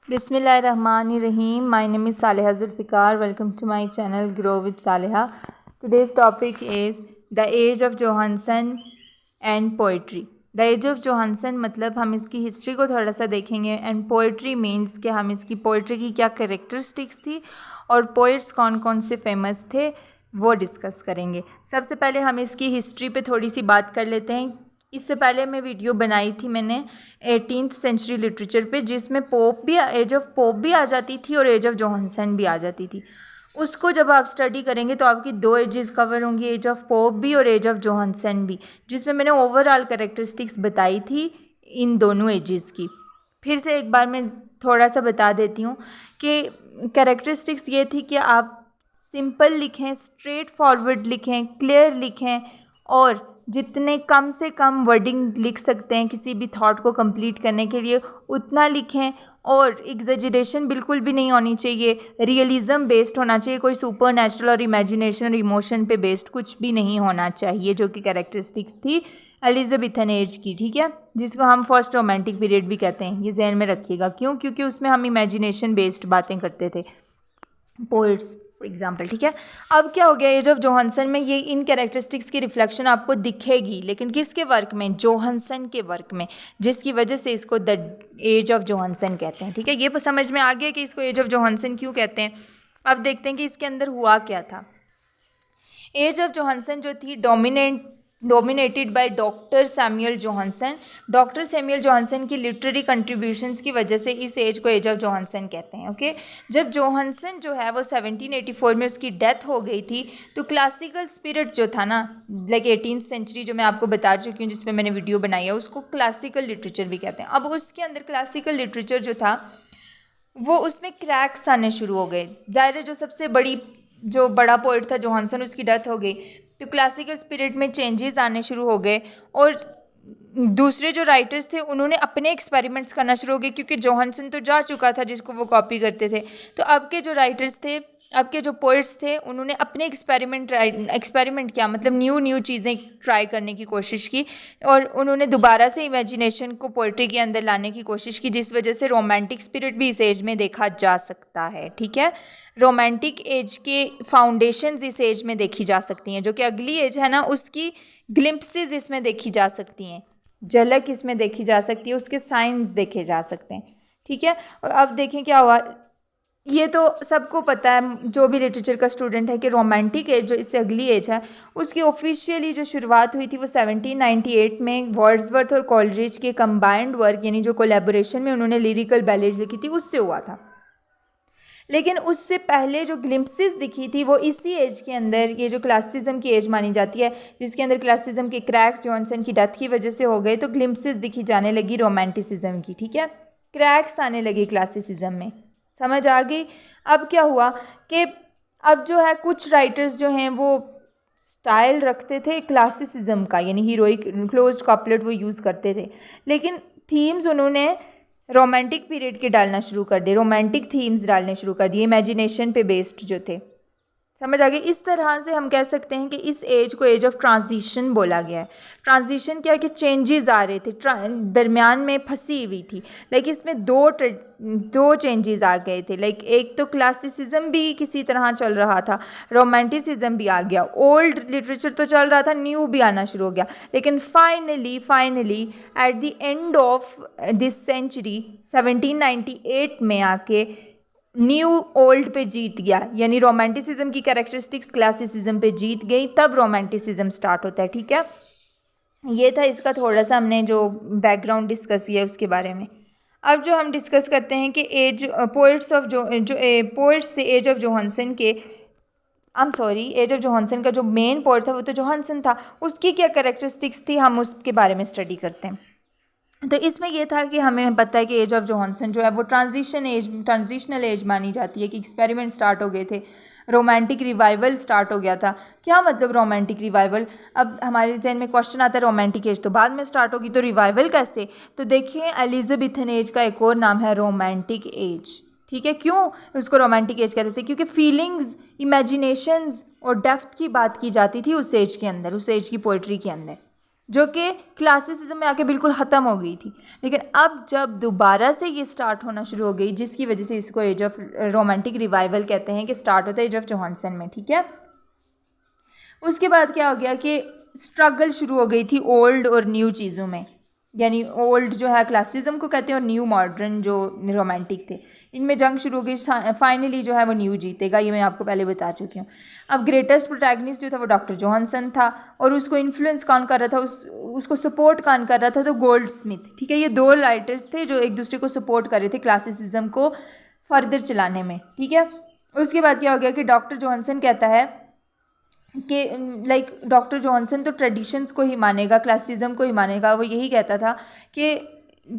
Bismillahirrahmanirrahim. My name is Saleha Zulfikar. Welcome to my channel Grow with Saleha. Today's topic is the age of Johanson and poetry. The age of Johnson मतलब हम इसकी history को थोड़ा सा देखेंगे and poetry means कि हम इसकी पोइट्री की क्या कैरेक्टरिस्टिक्स थी और पोइट्स कौन कौन से फेमस थे वो डिस्कस करेंगे। सबसे पहले हम इसकी हिस्ट्री पे थोड़ी सी बात कर लेते हैं। इससे पहले मैं वीडियो बनाई थी मैंने 18th सेंचुरी लिटरेचर पे, जिसमें एज ऑफ पोप भी आ जाती थी और एज ऑफ जोहानसन भी आ जाती थी। उसको जब आप स्टडी करेंगे तो आपकी दो एजेस कवर होंगी, एज ऑफ पोप भी और एज ऑफ जोहानसन भी, जिसमें मैंने ओवरऑल कैरेक्टरिस्टिक्स बताई थी इन दोनों एजेस की। फिर से एक बार मैं थोड़ा सा बता देती हूँ कि कैरेक्टरिस्टिक्स ये थी कि आप सिंपल लिखें, स्ट्रेट फॉरवर्ड लिखें, क्लियर लिखें और जितने कम से कम वर्डिंग लिख सकते हैं किसी भी थॉट को कंप्लीट करने के लिए उतना लिखें, और एग्जेजरेशन बिल्कुल भी नहीं होनी चाहिए, रियलिज़म बेस्ड होना चाहिए, कोई सुपर नेचुरल और इमेजिनेशन और इमोशन पे बेस्ड कुछ भी नहीं होना चाहिए, जो कि कैरेक्टरिस्टिक्स थी एलिजाबेथन एज की। ठीक है, जिसको हम फर्स्ट रोमांटिक पीरियड भी कहते हैं, ये जहन में रखिएगा। क्यों? क्योंकि उसमें हम इमेजिनेशन बेस्ड बातें करते थे, पोइट्स फॉर एग्जाम्पल। ठीक है, अब क्या हो गया, एज ऑफ जोहानसन में ये इन कैरेक्टरिस्टिक्स की रिफ्लेक्शन आपको दिखेगी, लेकिन किसके वर्क में? जोहानसन के वर्क में, जिसकी वजह से इसको द एज ऑफ जोहानसन कहते हैं। ठीक है, ये समझ में आ गया कि इसको एज ऑफ जोहानसन क्यों कहते हैं। अब देखते हैं कि इसके अंदर हुआ क्या था। एज ऑफ जोहानसन जो थी dominated by doctor Samuel Johansson. Doctor Samuel Johansson की लिटरेरी कंट्रीब्यूशंस की वजह से इस एज को एज ऑफ जोहानसन कहते हैं। ओके, जब जोहानसन जो है वो 1784 में उसकी डेथ हो गई थी, तो क्लासिकल स्पिरिट जो था ना, लाइक 18th सेंचुरी जो मैं आपको बता चुकी हूँ जिसमें मैंने वीडियो बनाई है, उसको क्लासिकल लिटरेचर भी कहते हैं। अब उसके अंदर क्लासिकल लिटरेचर जो था वो उसमें क्रैक्स आने शुरू हो गए। ज़ाहिर है जो बड़ा पोइट था जोहानसन, उसकी डेथ हो गई तो क्लासिकल स्पिरिट में चेंजेस आने शुरू हो गए, और दूसरे जो राइटर्स थे उन्होंने अपने एक्सपेरिमेंट्स करना शुरू हो गए, क्योंकि जोहानसन तो जा चुका था जिसको वो कॉपी करते थे। तो अब के जो राइटर्स थे, अब के जो पोइट्स थे, उन्होंने अपने एक्सपेरिमेंट किया, मतलब न्यू चीज़ें ट्राई करने की कोशिश की, और उन्होंने दोबारा से इमेजिनेशन को पोइट्री के अंदर लाने की कोशिश की, जिस वजह से रोमांटिक स्पिरिट भी इस एज में देखा जा सकता है। ठीक है, रोमांटिक एज के फाउंडेशंस इस एज में देखी जा सकती हैं, जो कि अगली एज है ना, उसकी ग्लिम्पसेस इसमें देखी जा सकती हैं, झलक इसमें देखी जा सकती है, उसके साइंस देखे जा सकते हैं। ठीक है, और अब देखें क्या हुआ। ये तो सबको पता है जो भी लिटरेचर का स्टूडेंट है कि रोमांटिक एज जो इससे अगली एज है, उसकी ऑफिशियली जो शुरुआत हुई थी वो 1798 में वर्ड्सवर्थ और कॉलरिज के कंबाइंड वर्क, यानी जो कोलैबोरेशन में उन्होंने लिरिकल बैलेड्स लिखी थी, उससे हुआ था। लेकिन उससे पहले जो ग्लिम्पसेस दिखी थी वो इसी एज के अंदर, ये जो क्लासिज्म की एज मानी जाती है, जिसके अंदर क्लासिज्म के क्रैक्स जोहानसन की डेथ की वजह से हो गए, तो ग्लिम्पसेस दिखी जाने लगी रोमांटिसिज्म की। ठीक है, क्रैक्स आने लगे क्लासिसिज्म में, समझ आ गई। अब क्या हुआ कि अब जो है कुछ राइटर्स जो हैं वो स्टाइल रखते थे क्लासिसिज्म का, यानी हीरोइक क्लोज्ड कपलेट वो यूज़ करते थे, लेकिन थीम्स उन्होंने रोमांटिक पीरियड के डालना शुरू कर दिए, रोमांटिक थीम्स डालने शुरू कर दिए, इमेजिनेशन पे बेस्ड जो थे। समझ आ गई। इस तरह से हम कह सकते हैं कि इस एज को एज ऑफ ट्रांजिशन बोला गया है। ट्रांजिशन क्या है कि चेंजेस आ रहे थे, दरमियान में फंसी हुई थी, लाइक इसमें दो चेंजेस आ गए थे। लाइक एक तो क्लासिसिज्म भी किसी तरह चल रहा था, रोमांटिसिज्म भी आ गया, ओल्ड लिटरेचर तो चल रहा था, न्यू भी आना शुरू हो गया। लेकिन finally at the end of this century 1798 में आके न्यू ओल्ड पे जीत गया, यानी रोमांटिसिज्म की कैरेक्टरिस्टिक्स क्लासिसिज्म पे जीत गई, तब रोमांटिसिज्म स्टार्ट होता है। ठीक है, ये था इसका थोड़ा सा हमने जो बैकग्राउंड डिस्कस किया उसके बारे में। अब जो हम डिस्कस करते हैं कि पोइट्स थे एज ऑफ जोहानसन के, एज ऑफ जोहानसन का जो मेन पोइट था वो तो जोहानसन था, उसकी क्या कैरेक्टरिस्टिक्स थी हम उसके बारे में स्टडी करते हैं। तो इसमें यह था कि हमें पता है कि एज ऑफ जोहानसन जो है वो ट्रांजिशनल एज मानी जाती है, कि एक्सपेरिमेंट स्टार्ट हो गए थे, रोमांटिक रिवाइवल स्टार्ट हो गया था। क्या मतलब रोमांटिक रिवाइवल? अब हमारे जहन में क्वेश्चन आता है रोमांटिक एज तो बाद में स्टार्ट होगी, तो रिवाइवल कैसे? तो देखिए, एलिजाबेथन एज का एक और नाम है रोमांटिक एज। ठीक है, क्यों उसको रोमांटिक एज कहते थे? क्योंकि फीलिंग्स, इमेजिनेशंस और डेप्थ की बात की जाती थी उस एज के अंदर, उस एज की पोइट्री के अंदर। जो कि क्लासिसिज्म में आके बिल्कुल ख़त्म हो गई थी। लेकिन अब जब दोबारा से ये स्टार्ट होना शुरू हो गई, जिसकी वजह से इसको एज ऑफ रोमांटिक रिवाइवल कहते हैं, कि स्टार्ट होता है एज ऑफ जोहानसन में, ठीक है। उसके बाद क्या हो गया कि स्ट्रगल शुरू हो गई थी ओल्ड और न्यू चीज़ों में, यानी ओल्ड जो है क्लासिज्म को कहते हैं और न्यू मॉडर्न जो रोमांटिक थे, इनमें जंग शुरू हो गई। फाइनली जो है वो न्यू जीतेगा, ये मैं आपको पहले बता चुकी हूँ। अब ग्रेटेस्ट प्रोटैगनिस्ट जो था वो डॉक्टर जोहानसन था, और उसको इन्फ्लुएंस कौन कर रहा था, उसको सपोर्ट कौन कर रहा था, तो गोल्ड स्मिथ, ठीक है। ये दो राइटर्स थे जो एक दूसरे को सपोर्ट कर रहे थे क्लासिसिज्म को फर्दर चलाने में, ठीक है। उसके बाद क्या हो गया कि डॉक्टर जोहानसन कहता है कि लाइक डॉक्टर जॉनसन तो ट्रेडिशंस को ही मानेगा, क्लासिज्म को ही मानेगा। वो यही कहता था कि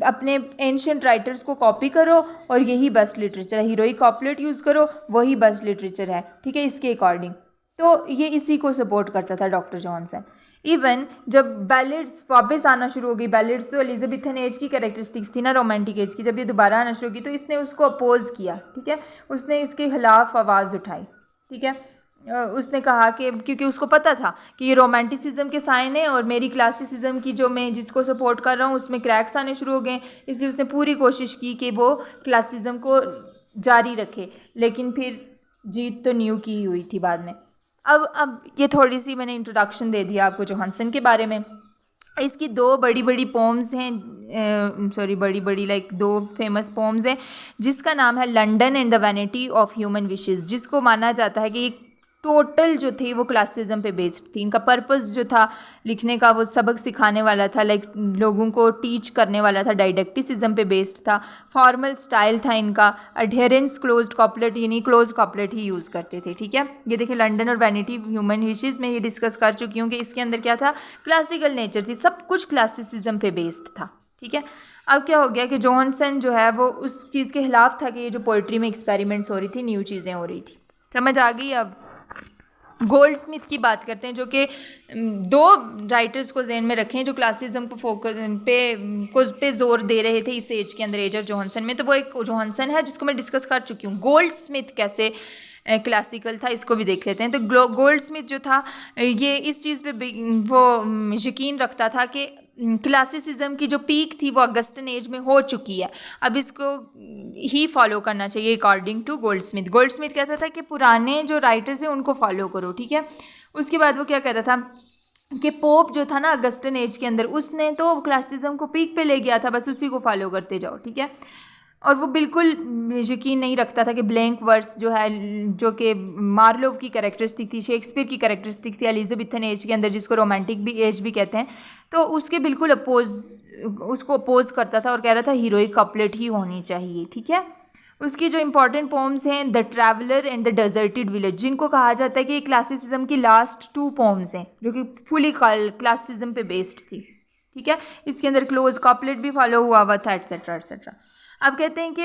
अपने एंशियंट राइटर्स को कॉपी करो और यही बेस्ट लिटरेचर है, हीरोइक कॉपलेट यूज़ करो, वही बेस्ट लिटरेचर है, ठीक है, इसके अकॉर्डिंग। तो ये इसी को सपोर्ट करता था डॉक्टर जॉनसन। इवन जब बैलेड्स वापस आना शुरू हो गई, बैलेड्स तो एलिजाबेथन एज की कैरेक्टरिस्टिक्स थी ना, रोमांटिक एज की, जब ये दोबारा आना शुरू की तो इसने उसको अपोज किया, ठीक है, उसने इसके खिलाफ आवाज़ उठाई, ठीक है। उसने कहा कि क्योंकि उसको पता था कि ये रोमांटिसिज्म के साइन है और मेरी क्लासिसिज्म की जो मैं जिसको सपोर्ट कर रहा हूँ उसमें क्रैक्स आने शुरू हो गए, इसलिए उसने पूरी कोशिश की कि वो क्लासिज्म को जारी रखे। लेकिन फिर जीत तो न्यू की ही हुई थी बाद में। अब ये थोड़ी सी मैंने इंट्रोडक्शन दे दिया आपको जोहानसन के बारे में। इसकी दो बड़ी बड़ी पोम्स हैं, बड़ी लाइक दो फेमस पोम्स हैं, जिसका नाम है London and the vanity of human wishes, जिसको माना जाता है कि टोटल जो थी वो क्लासिज्म पे बेस्ड थी। इनका पर्पस जो था लिखने का, वो सबक सिखाने वाला था, लाइक लोगों को टीच करने वाला था, डाइडेक्टिसिज्म पे बेस्ड था, फॉर्मल स्टाइल था इनका, अडेरेंस क्लोज्ड कॉपलेट यानी क्लोज कॉपलेट ही यूज़ करते थे, ठीक है। ये देखिए लंडन और वैनिटी ह्यूमन विशेस में ये डिस्कस कर चुकी हूँ कि इसके अंदर क्या था, क्लासिकल नेचर थी, सब कुछ क्लासिसिज्म पे बेस्ड था, ठीक है। अब क्या हो गया कि जोहानसन जो है वो उस चीज़ के खिलाफ था कि ये जो पोइट्री में एक्सपेरिमेंट्स हो रही थी, न्यू चीज़ें हो रही थी, समझ आ गई। अब गोल्ड स्मिथ की बात करते हैं, जो कि दो राइटर्स को ज़हन में रखें जो क्लासिज्म को फोकस पे जोर दे रहे थे इस एज के अंदर, एज ऑफ जोहानसन में। तो वो एक जोहानसन है जिसको मैं डिस्कस कर चुकी हूँ। गोल्ड स्मिथ कैसे क्लासिकल था इसको भी देख लेते हैं। तो गोल्ड स्मिथ जो था ये इस चीज़ पे वो यकीन रखता था कि क्लासिसिज्म की जो पीक थी वो अगस्टन एज में हो चुकी है, अब इसको ही फॉलो करना चाहिए according to Goldsmith. Goldsmith कहता था कि पुराने जो राइटर्स हैं उनको फॉलो करो, ठीक है। उसके बाद वो क्या कहता था कि पोप जो था ना अगस्टन एज के अंदर, उसने तो क्लासिज्म को पीक पे ले गया था, बस उसी को फॉलो करते जाओ, ठीक है। और वो बिल्कुल यकीन नहीं रखता था कि ब्लैंक वर्स जो है, जो कि मार्लोव की कैरेक्टरिस्टिक थी, शेक्सपियर की कैरेक्टरिस्टिक थी एलिजाबेथन एज के अंदर, जिसको रोमांटिक भी एज भी कहते हैं, तो उसके बिल्कुल उसको अपोज करता था और कह रहा था हीरोइक कपलेट ही होनी चाहिए, ठीक है। उसकी जो इंपॉर्टेंट पोम्स हैं the traveller and the deserted village, जिनको कहा जाता है कि क्लासिसिज्म की लास्ट 2 पोम्स हैं जो कि फुली क्लासिज्म पे बेस्ड थी, ठीक है। इसके अंदर क्लोज कपलेट भी फॉलो हुआ था, एट्सेट्रा एट्सेट्रा। अब कहते हैं कि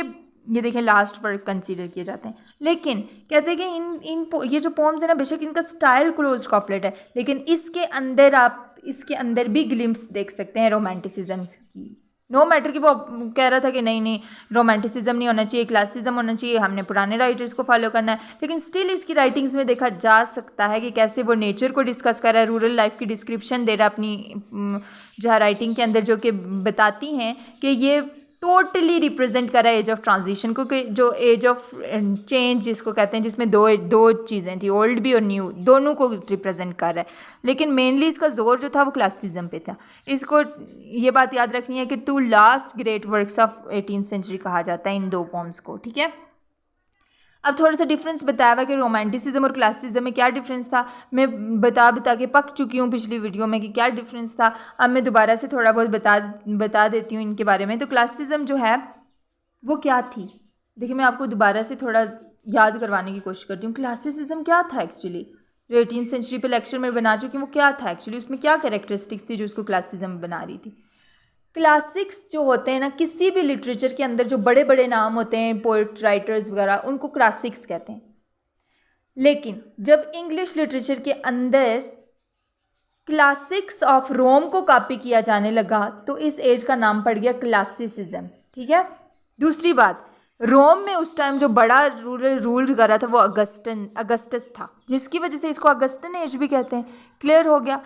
ये देखें लास्ट वर्क कंसीडर किए जाते हैं, लेकिन कहते हैं कि ये जो पोम्स है ना, बेशक इनका स्टाइल क्लोज कॉपलेट है, लेकिन इसके अंदर भी ग्लिम्स देख सकते हैं रोमांटिसिज्म की। नो मैटर कि वो कह रहा था कि नहीं रोमांटिसिज्म नहीं होना चाहिए, क्लासिज्म होना चाहिए, हमने पुराने राइटर्स को फॉलो करना है, लेकिन स्टिल इसकी राइटिंग्स में देखा जा सकता है कि कैसे वो नेचर को डिस्कस कर रहा है, रूरल लाइफ की डिस्क्रिप्शन दे रहा है अपनी जो है राइटिंग के अंदर, जो कि बताती हैं कि ये टोटली रिप्रेजेंट कर रहा है एज ऑफ ट्रांजिशन को, कि जो एज ऑफ चेंज जिसको कहते हैं, जिसमें दो चीज़ें थी, ओल्ड भी और न्यू, दोनों को रिप्रेजेंट कर रहा है। लेकिन मेनली इसका जोर जो था वो क्लासिज्म पे था। इसको ये बात याद रखनी है कि 2 last great works of 18th century कहा जाता है इन 2 पोम्स को, ठीक है। अब थोड़ा सा डिफरेंस बताया हुआ कि रोमांटिसिज्म और क्लासिज्म में क्या डिफरेंस था, मैं बता के पक चुकी हूँ पिछली वीडियो में कि क्या डिफरेंस था। अब मैं दोबारा से थोड़ा बहुत बता देती हूँ इनके बारे में। तो क्लासिज्म जो है वो क्या थी, देखिए मैं आपको दोबारा से थोड़ा याद करवाने की कोशिश करती हूँ। क्लासिसिज्म क्या था एक्चुअली, जो 18th सेंचुरी पे लेक्चर में बना चुकी हूँ, वो क्या था एक्चुअली, उसमें क्या कैरेक्टरिस्टिक्स थी जो उसको क्लासिज्म बना रही थी। क्लासिक्स जो होते हैं ना, किसी भी लिटरेचर के अंदर जो बड़े बड़े नाम होते हैं, पोइट राइटर्स वगैरह, उनको क्लासिक्स कहते हैं। लेकिन जब इंग्लिश लिटरेचर के अंदर क्लासिक्स ऑफ रोम को कॉपी किया जाने लगा तो इस एज का नाम पड़ गया क्लासिसिज्म, ठीक है। दूसरी बात, रोम में उस टाइम जो बड़ा रूल कर रहा था वो अगस्टस था, जिसकी वजह से इसको अगस्टन एज भी कहते हैं। क्लियर हो गया।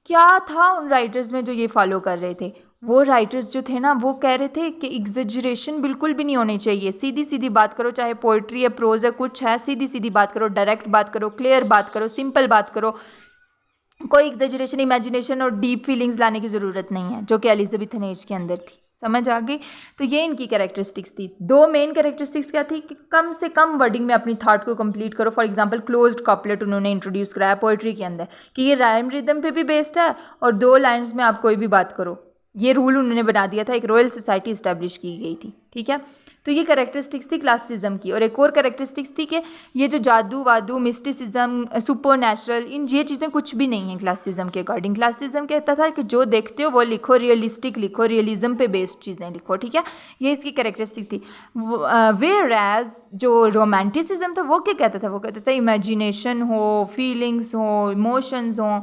क्या था उन राइटर्स में जो ये फॉलो कर रहे थे? वो राइटर्स जो थे ना, वो कह रहे थे कि एग्जेजरेशन बिल्कुल भी नहीं होनी चाहिए, सीधी सीधी बात करो, चाहे पोइट्री है, प्रोज है, कुछ है, सीधी सीधी बात करो, डायरेक्ट बात करो, क्लियर बात करो, सिंपल बात करो, कोई एग्जेजरेशन, इमेजिनेशन और डीप फीलिंग्स लाने की ज़रूरत नहीं है, जो कि एलिजाबेथन एज के अंदर थी। समझ आ गई? तो ये इनकी कैरेक्टरिस्टिक्स थी। दो मेन कैरेक्टरिस्टिक्स क्या थी कि कम से कम वर्डिंग में अपनी थॉट को कंप्लीट करो। फॉर एग्जांपल क्लोज्ड कॉपलेट उन्होंने इंट्रोड्यूस कराया पोइट्री के अंदर कि ये राइम रिदम पे भी बेस्ड है और 2 लाइन्स में आप कोई भी बात करो, ये रूल उन्होंने बना दिया था। एक रॉयल सोसाइटी इस्टेब्लिश की गई थी, ठीक है। तो ये कैरेक्टरिस्टिक्स थी क्लासिज्म की। और एक और कैरेक्टरिस्टिक्स थी कि ये जो जादू वादू, मिस्टिसिज्म, सुपर नेचुरल, इन ये चीज़ें कुछ भी नहीं है क्लासिज्म के अकॉर्डिंग। क्लासिज्म कहता था कि जो देखते हो वो लिखो, रियलिस्टिक लिखो, रियलिज्म पे बेस्ड चीज़ें लिखो, ठीक है। ये इसकी कैरेक्टरिस्टिक थी। वेयर एज जो रोमांटिसिज्म था वो क्या कहता था? वो कहता था इमेजिनेशन हो, फीलिंग्स हो, इमोशंस हो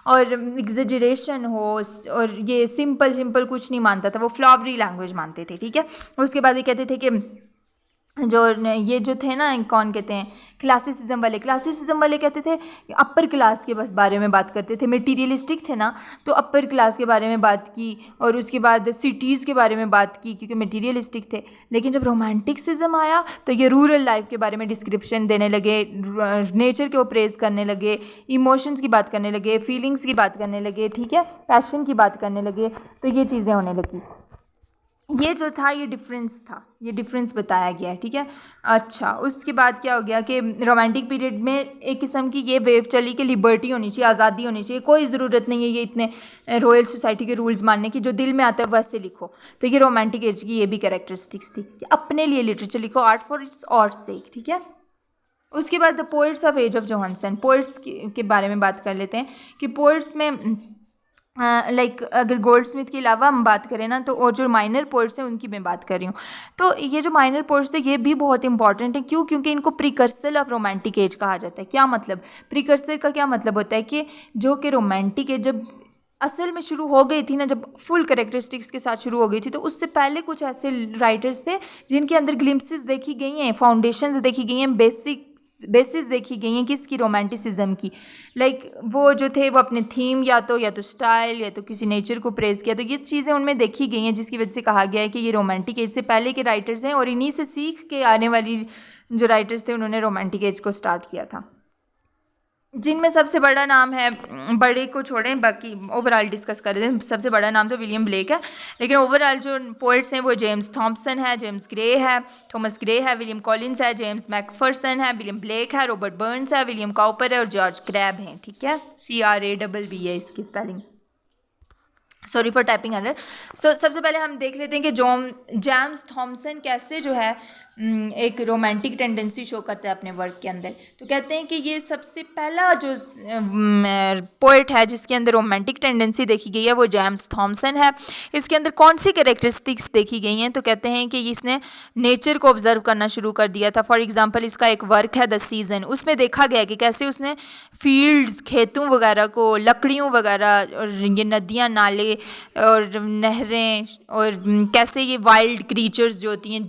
और एग्जेजरेशन हो, और ये सिंपल सिंपल कुछ नहीं मानता था, वो फ्लावरी लैंग्वेज मानते थे, ठीक है। उसके बाद ये कहते थे कि जो ये जो थे ना, कौन कहते हैं, क्लासिसिज्म वाले कहते थे अपर क्लास के बस बारे में बात करते थे। मटीरियलिस्टिक थे ना, तो अपर क्लास के बारे में बात की और उसके बाद सिटीज़ के बारे में बात की क्योंकि मटीरियलिस्टिक थे। लेकिन जब रोमांटिसिज्म आया तो ये रूरल लाइफ के बारे में डिस्क्रिप्शन देने लगे, नेचर के प्रेज करने लगे, इमोशंस की बात करने लगे, फीलिंग्स की बात करने लगे, ठीक है, पैशन की बात करने लगे। तो ये चीज़ें होने लगी। ये जो था ये डिफरेंस था, ये डिफरेंस बताया गया है, ठीक है। अच्छा, उसके बाद क्या हो गया कि रोमांटिक पीरियड में एक किस्म की ये वेव चली कि लिबर्टी होनी चाहिए, आज़ादी होनी चाहिए, कोई ज़रूरत नहीं है ये इतने रॉयल सोसाइटी के रूल्स मानने की, जो दिल में आता है वैसे लिखो। तो ये रोमांटिक एज की ये भी कैरेक्टरिस्टिक्स थी कि अपने लिए लिटरेचर लिखो, art for its art sake, ठीक है। उसके बाद the poets of age of Johnson, poets के बारे में बात कर लेते हैं कि पोइट्स में लाइक अगर गोल्ड स्मिथ के अलावा हम बात करें ना, तो और जो माइनर पोइट्स हैं उनकी मैं बात कर रही हूँ। तो ये जो माइनर पोइट्स थे ये भी बहुत इंपॉर्टेंट है। क्यों? क्योंकि इनको प्रिकर्सर ऑफ रोमांटिक एज कहा जाता है। क्या मतलब? प्रिकर्सर का क्या मतलब होता है कि जो कि रोमांटिक एज जब असल में शुरू हो गई थी ना, जब फुल कैरेक्टरिस्टिक्स के साथ शुरू हो गई थी, तो उससे पहले कुछ ऐसे राइटर्स थे जिनके अंदर ग्लिम्पसेस देखी गई हैं, फाउंडेशंस देखी गई हैं, बेसिस देखी गई हैं किसकी? रोमांटिसिज्म की। लाइक वो जो थे वो अपने थीम या तो स्टाइल या तो किसी नेचर को प्रेज किया, तो ये चीज़ें उनमें देखी गई हैं जिसकी वजह से कहा गया है कि ये रोमांटिक एज से पहले के राइटर्स हैं और इन्हीं से सीख के आने वाली जो राइटर्स थे उन्होंने रोमांटिक एज को स्टार्ट किया था। जिनमें सबसे बड़ा नाम है, बड़े को छोड़ें बाकी ओवरऑल डिस्कस कर रहे हैं, सबसे बड़ा नाम तो विलियम ब्लेक है, लेकिन ओवरऑल जो पोइट्स हैं वो जेम्स थॉम्पसन है, जेम्स ग्रे है, थॉमस ग्रे है, विलियम कॉलिंस है, जेम्स मैकफरसन है, विलियम ब्लेक है, रॉबर्ट बर्न्स है, विलियम काउपर है और जॉर्ज क्रैब हैं, ठीक है। CRABB है इसकी spelling, sorry for typing error. So सबसे पहले हम देख लेते हैं कि जेम्स थॉम्सन कैसे जो है एक रोमांटिक टेंडेंसी शो करता है अपने वर्क के अंदर। तो कहते हैं कि ये सबसे पहला जो पोइट है जिसके अंदर रोमांटिक टेंडेंसी देखी गई है वो जेम्स थॉम्सन है। इसके अंदर कौन सी कैरेक्टरिस्टिक्स देखी गई हैं? तो कहते हैं कि इसने नेचर को ऑब्जर्व करना शुरू कर दिया था। फॉर एग्जांपल इसका एक वर्क है द सीज़न, उसमें देखा गया कि कैसे उसने फील्ड्स, खेतों वगैरह को, लकड़ियों वगैरह और ये नदियाँ, नाले और नहरें और कैसे ये वाइल्ड क्रीचर्स जो होती हैं,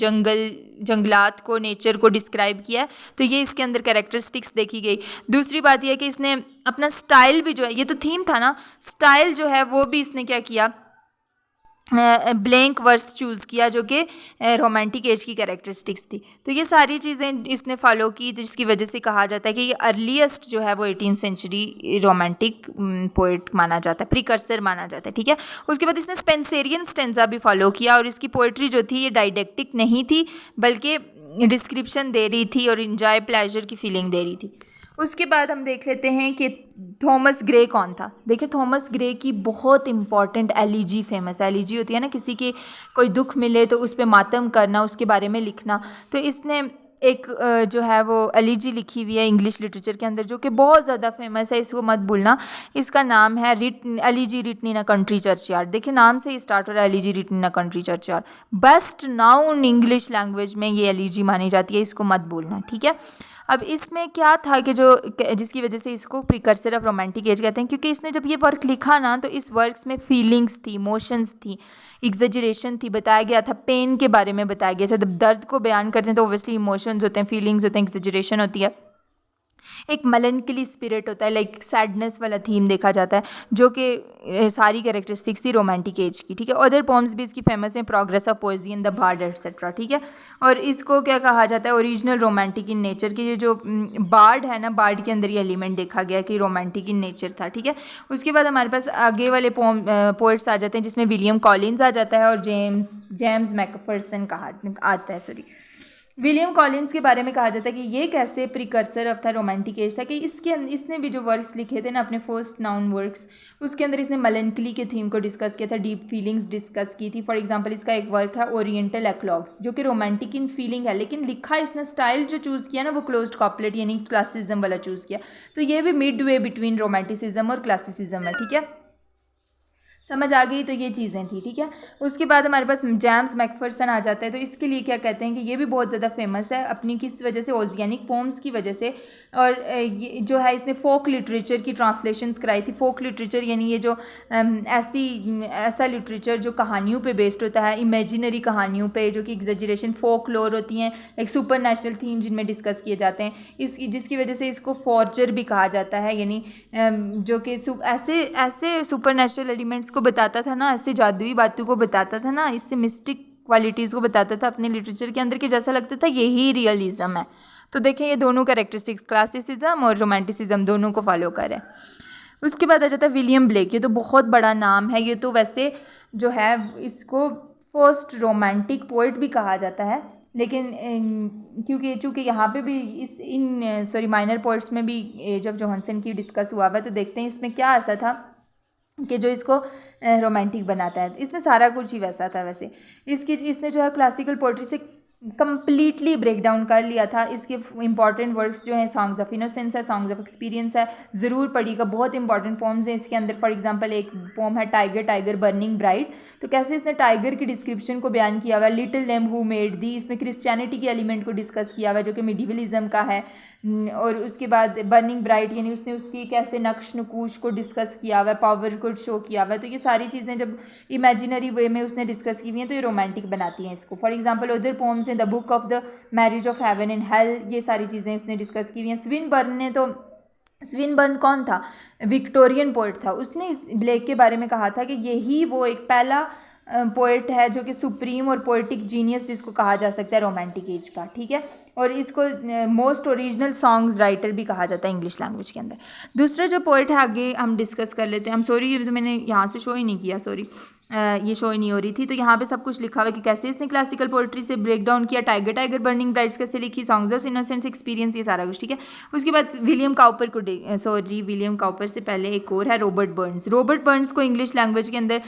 जंगलात को, नेचर को डिस्क्राइब किया। तो ये इसके अंदर कैरेक्टरिस्टिक्स देखी गई। दूसरी बात यह है कि इसने अपना स्टाइल भी जो है, ये तो थीम था ना, स्टाइल जो है वो भी इसने क्या किया, ब्लैंक वर्स चूज़ किया जो कि रोमांटिक एज की कैरेक्टरिस्टिक्स थी। तो ये सारी चीज़ें इसने फॉलो की, जिसकी वजह से कहा जाता है कि ये अर्लीस्ट जो है वो 18th सेंचुरी रोमांटिक पोइट माना जाता है, प्रिकर्सर माना जाता है, ठीक है। उसके बाद इसने स्पेंसेरियन स्टेंजा भी फॉलो किया और इसकी पोइट्री जो थी ये डायडेक्टिक नहीं थी बल्कि डिस्क्रिप्शन दे रही थी और इंजॉय, प्लेजर की फीलिंग दे रही थी। उसके बाद हम देख लेते हैं कि थॉमस ग्रे कौन था। देखिए थॉमस ग्रे की बहुत इंपॉर्टेंट एलिजी फेमस है। एलिजी होती है ना, किसी के कोई दुख मिले तो उस पर मातम करना, उसके बारे में लिखना। तो इसने एक जो है वो एलिजी लिखी हुई है इंग्लिश लिटरेचर के अंदर जो कि बहुत ज़्यादा फेमस है, इसको मत भूलना। इसका नाम है elegy written in a country churchyard. देखिए नाम से ही स्टार्ट हो रहा है, elegy written in a country churchyard. Best known English language में ये एलिजी मानी जाती है, इसको मत भूलना, ठीक है। अब इसमें क्या था कि जो जिसकी वजह से इसको प्रिकर्सर ऑफ रोमांटिक एज कहते हैं, क्योंकि इसने जब ये वर्क लिखा ना तो इस वर्क्स में फीलिंग्स थी, इमोशंस थी, एग्जेजरेशन थी, बताया गया था, पेन के बारे में बताया गया था। जब दर्द को बयान करते हैं तो ओब्वियसली इमोशंस होते हैं, फीलिंग्स होते हैं, एग्जेजरेशन होती है। एक मेलनकली स्पिरिट होता है, लाइक सैडनेस वाला थीम देखा जाता है, जो कि सारी कैरेक्टरिस्टिक्स थी रोमांटिक एज की, ठीक है। अदर पोम्स भी इसकी फेमस हैं, progress of poesy in the bard etcetera, ठीक है। और इसको क्या कहा जाता है, ओरिजिनल रोमांटिक इन नेचर की। ये जो बार्ड है ना, बार्ड के अंदर ये एलिमेंट देखा गया कि रोमांटिक इन नेचर था, ठीक है। उसके बाद हमारे पास आगे वाले पोइट्स आ जाते हैं, जिसमें विलियम कॉलिंस आ जाता है और जेम्स मैकफरसन कहा आता है, सॉरी। विलियम कॉलिंस के बारे में कहा जाता है कि ये कैसे प्रिकर्सर ऑफ था रोमांटिक एज था, कि इसने भी जो वर्क्स लिखे थे ना, अपने फर्स्ट नाउन वर्क्स, उसके अंदर इसने मेलनकली के थीम को डिस्कस किया था, डीप फीलिंग्स डिस्कस की थी। फॉर एग्जांपल इसका एक वर्क है ओरिएंटल एक्लॉग्स, जो कि रोमांटिक इन फीलिंग है, लेकिन लिखा इसने स्टाइल जो चूज़ किया ना, वो क्लोज्ड कॉपलेट यानी क्लासिज्म वाला चूज़ किया। तो ये भी मिड वे बिटवीन रोमांटिसिज्म और क्लासिसिज्म है, ठीक है। समझ आ गई, तो ये चीज़ें थी, ठीक है। उसके बाद हमारे पास जेम्स मैकफरसन आ जाता है। तो इसके लिए क्या कहते हैं कि ये भी बहुत ज़्यादा फेमस है अपनी किस वजह से, ओशियानिक पोम्स की वजह से। और ये जो है, इसने फोक लिटरेचर की ट्रांसलेशंस कराई थी। फोक लिटरेचर यानी ये जो ऐसा लिटरेचर जो कहानियों पे बेस्ड होता है, इमेजिनरी कहानियों पे, जो कि एग्जेजरेशन फोक लोर होती हैं, एक सुपर नेचुरल थीम जिनमें डिस्कस किए जाते हैं, जिसकी वजह से इसको फॉर्जर भी कहा जाता है, यानी जो कि ऐसे सुपर नेचुरल एलिमेंट्स को बताता था ना, ऐसे जादुई बातों को बताता था ना, इससे मिस्टिक क्वालिटीज़ को बताता था अपने लिटरेचर के अंदर, कि जैसा लगता था यही रियलिज्म है। तो देखें, ये दोनों कैरेक्टरिस्टिक्स, क्लासिसिज्म और रोमांटिसिज्म, दोनों को फॉलो करें। उसके बाद आ जाता है विलियम ब्लेक। ये तो बहुत बड़ा नाम है, ये तो वैसे जो है इसको फर्स्ट रोमांटिक पोइट भी कहा जाता है, लेकिन चूँकि यहाँ पे भी माइनर पोइट्स में भी एज ऑफ जोहानसन की डिस्कस हुआ हुआ है। तो देखते हैं इसमें क्या ऐसा था कि जो इसको रोमांटिक बनाता है। इसमें सारा कुछ ही वैसा था वैसे। इसने जो है क्लासिकल पोइट्री से कंप्लीटली ब्रेक डाउन कर लिया था। इसके इंपॉर्टेंट वर्क्स जो हैं, सॉन्ग्स ऑफ इनोसेंस है, सॉन्ग्स ऑफ एक्सपीरियंस है, ज़रूर पढ़िएगा, बहुत इंपॉर्टेंट पोम्स हैं इसके अंदर। फॉर एग्जांपल एक पोम है टाइगर टाइगर बर्निंग ब्राइट। तो कैसे इसने टाइगर की डिस्क्रिप्शन को बयान किया हुआ है। लिटिल लैम हू मेड दी, इसमें क्रिश्चियनिटी के एलिमेंट को डिस्कस किया हुआ है, जो कि मिडिवलिज्म का है। और उसके बाद बर्निंग ब्राइट यानी उसने उसकी कैसे नक्श नकूश को डिस्कस किया हुआ है, पावर को शो किया हुआ है। तो ये सारी चीज़ें जब इमेजिनरी वे में उसने डिस्कस की हुई हैं, तो ये रोमांटिक बनाती हैं इसको। फॉर एग्जांपल अदर पोम्स हैं the book of the marriage of heaven and hell, ये सारी चीज़ें उसने डिस्कस की हुई हैं। स्विनबर्न कौन था? विक्टोरियन पोइट था। उसने ब्लेक के बारे में कहा था कि यही वो एक पहला पोइट है जो कि सुप्रीम और पोइटिक जीनियस जिसको कहा जा सकता है रोमांटिक एज का, ठीक है। और इसको मोस्ट ओरिजिनल सॉन्ग्स राइटर भी कहा जाता है इंग्लिश लैंग्वेज के अंदर। दूसरा जो पोइट है आगे हम डिस्कस कर लेते हैं। हम सॉरी, ये तो मैंने यहाँ से शो ही नहीं किया, सॉरी, ये शो ही नहीं हो रही थी। तो यहाँ पे सब कुछ लिखा हुआ है कि कैसे इसने क्लासिकल पोइट्री से ब्रेक डाउन किया, टाइगर टाइगर बर्निंग ब्राइट्स कैसे लिखी, सॉन्ग्स ऑफ इनोसेंस एक्सपीरियंस, ये सारा कुछ, ठीक है। उसके बाद विलियम काउपर से पहले एक और है रॉबर्ट बर्न्स को इंग्लिश लैंग्वेज के अंदर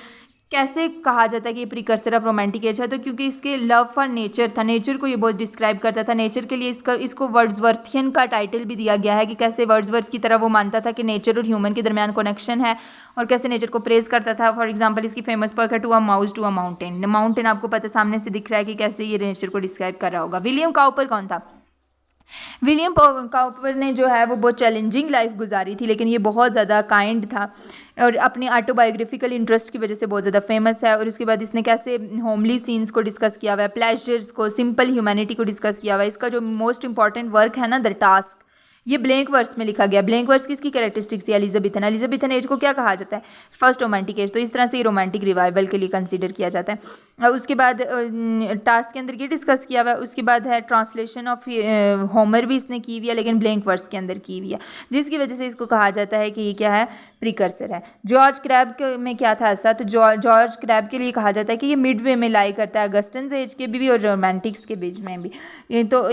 कैसे कहा जाता है कि ये प्रिकर्सर ऑफ रोमांटिक एज है? तो क्योंकि इसके लव फॉर नेचर था, नेचर को ये बहुत डिस्क्राइब करता था। नेचर के लिए इसको वर्ड्सवर्थियन का टाइटल भी दिया गया है, कि कैसे वर्ड्सवर्थ की तरह वो मानता था कि नेचर और ह्यूमन के दरमियान कनेक्शन है, और कैसे नेचर को प्रेज करता था। फॉर एग्जाम्पल इसकी फेमस वर्क है to a mouse to a mountain. Mountain आपको पता सामने से दिख रहा है कि कैसे ये नेचर को डिस्क्राइब कर रहा होगा। विलियम काउपर कौन था? विलियम काउपर ने जो है वो बहुत चैलेंजिंग लाइफ गुजारी थी, लेकिन ये बहुत ज़्यादा काइंड था और अपनी ऑटोबायोग्राफिकल इंटरेस्ट की वजह से बहुत ज़्यादा फेमस है। और उसके बाद इसने कैसे होमली सीन्स को डिस्कस किया हुआ है, प्लेजर्स को, सिंपल ह्यूमैनिटी को डिस्कस किया हुआ है। इसका जो मोस्ट इंपॉर्टेंट वर्क है ना, द टास्क, ये ब्लैंक वर्स में लिखा गया। ब्लैंक वर्स किसकी कैरेक्टरिस्टिक्स थी? एलिजाबेथन एज को क्या कहा जाता है? First romantic as. तो इस तरह से ये रोमांटिक रिवाइवल के लिए कंसीडर किया जाता है। और उसके बाद टास्क के अंदर ये डिस्कस किया हुआ है। उसके बाद है ट्रांसलेशन ऑफ होमर भी इसने की हुई है, लेकिन ब्लैंक वर्स के अंदर की हुई है, जिसकी वजह से इसको कहा जाता है कि ये क्या है? प्रिकर्सर है। जॉर्ज क्रैब में क्या था ऐसा? तो जॉर्ज क्रैब के लिए कहा जाता है कि ये मिड वे में लाई करता है, अगस्टन एज के भी और रोमांटिक्स के बीच में भी। तो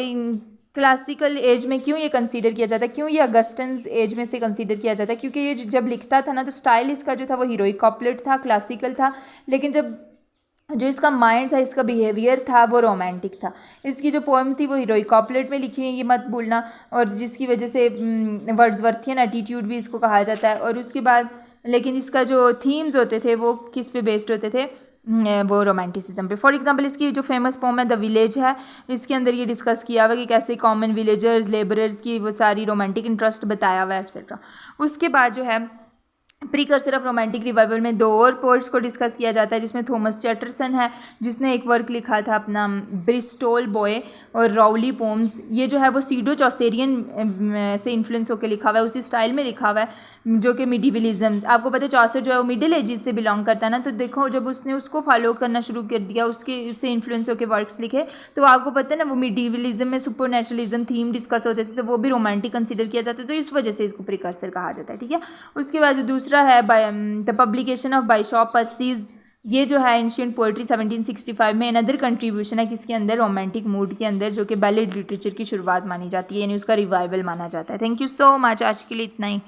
क्लासिकल एज में क्यों ये कंसीडर किया जाता है, क्यों ये अगस्टन एज में से कंसीडर किया जाता है? क्योंकि ये जब लिखता था ना, तो स्टाइल इसका जो था वो हीरोइक कॉपलेट था, क्लासिकल था, लेकिन जब जो इसका माइंड था, इसका बिहेवियर था, वो रोमांटिक था। इसकी जो पोएम थी वो हीरोइक कॉपलेट में लिखी हुई है, ये मत भूलना, और जिसकी वजह से वर्ड्सवर्थियन एटीट्यूड भी इसको कहा जाता है। और उसके बाद लेकिन इसका जो थीम्स होते थे वो किस पे बेस्ड होते थे? वो रोमांटिसिज्म पे। फॉर एग्जांपल इसकी जो फेमस पोम है द विलेज है, इसके अंदर ये डिस्कस किया हुआ है कि कैसे कॉमन विलेजर्स, लेबरर्स की वो सारी रोमांटिक इंटरेस्ट बताया हुआ है, एक्सेट्रा। उसके बाद जो है प्रीकर्सर ऑफ रोमांटिक रिवाइवल में दो और पोइट्स को डिस्कस किया जाता है, जिसमें थॉमस चैटरसन है जिसने एक वर्क लिखा था अपना ब्रिस्टोल बॉय, और राउली पोम्स, ये जो है वो सीडो चौसेरियन से इन्फ्लुएंस होकर लिखा हुआ है, उसी स्टाइल में लिखा हुआ है जो कि मिडिवलिज्म। आपको पता है चौसर जो है वो मिडिल एजेस से बिलोंग करता है ना, तो देखो जब उसने उसको फॉलो करना शुरू कर दिया, उससे इन्फ्लुएंस होकर वर्क्स लिखे, तो आपको पता है ना वो मिडिवलिज्म में सुपर नेचुरलिज्म थीम डिस्कस होते थे, तो वो भी रोमांटिक कंसिडर किया जाता है, तो इस वजह से इसको प्रीकर्सर कहा जाता है। ठीक है, उसके बाद दूसरा है द पब्लिकेशन ऑफ बाइशॉप परसीज, ये जो है एंशियंट पोएट्री 1765 में अनदर कंट्रीब्यूशन है किसके अंदर, रोमांटिक मूड के अंदर, जो कि बैलेड लिटरेचर की शुरुआत मानी जाती है, यानी उसका रिवाइवल माना जाता है। थैंक यू सो मच, आज के लिए इतना ही।